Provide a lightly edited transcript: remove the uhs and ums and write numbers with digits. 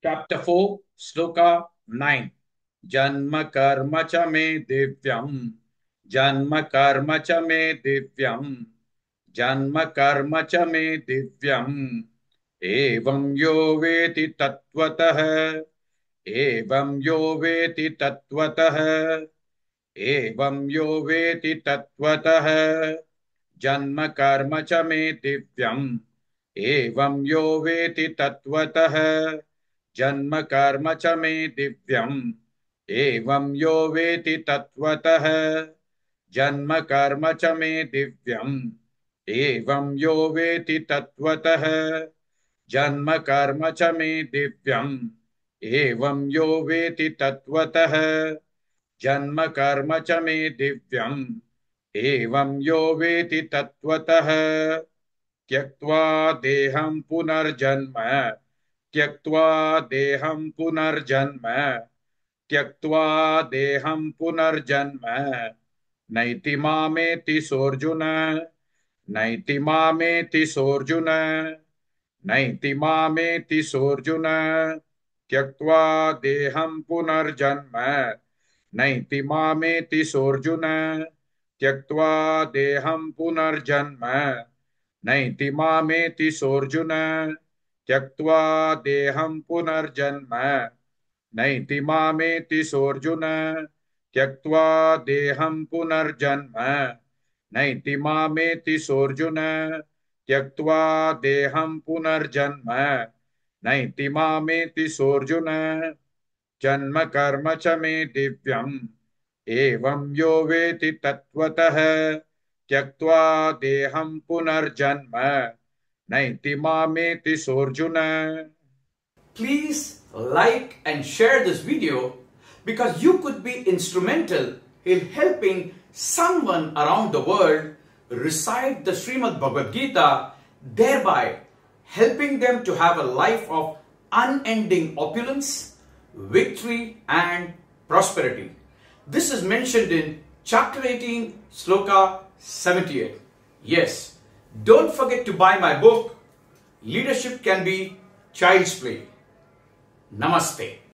Chapter 4, Sloka 9. Janma karma cha me divyam. Janma karma cha me divyam. Janma karma cha me divyam. Evam yo veti tatvatah. Evam yo veti tatvatah. Evam yo veti tatvatah. Janma karma cha me divyam. Evam yo veti tatvatah. जन्म कर्म च मे दिव्यम् एवं यो वेति तत्त्वतः जन्म कर्म च मे दिव्यम् एवं यो वेति तत्त्वतः जन्म कर्म च मे दिव्यम् एवं यो वेति तत्त्वतः जन्म कर्म च मे दिव्यम् एवं यो वेति तत्त्वतः त्यक्त्वा देहं पुनर्जन्म त्यक्त्वा देहं पुनर्जन्म त्यक्त्वा देहं पुनर्जन्म नैति मामेति सोऽर्जुन नैति मामेति सोऽर्जुन नैति मामेति सोऽर्जुन त्यक्त्वा देहं पुनर्जन्म नैति मामेति सोऽर्जुन त्यक्त्वा देहं पुनर्जन्म नैति मामेति सोऽर्जुन त्यक्त्वा देहं पुनर्जन्म नैति मामेति सोऽर्जुन त्यक्त्वा देहं पुनर्जन्म नैति मामेति सोऽर्जुन त्यक्त्वा देहं पुनर्जन्म नैति मामेति सोऽर्जुन जन्म कर्म च मे दिव्यम् एवं यो वेति तत्त्वतः त्यक्त्वा देहं पुनर्जन्म नैति मामेति सोऽर्जुन. Please like and share this video because you could be instrumental in helping someone around the world recite the Srimad Bhagavad Gita, thereby helping them to have a life of unending opulence, victory and prosperity. This is mentioned in chapter 18, sloka 78. Yes, don't forget to buy my book, Leadership Can Be Child's Play. Namaste.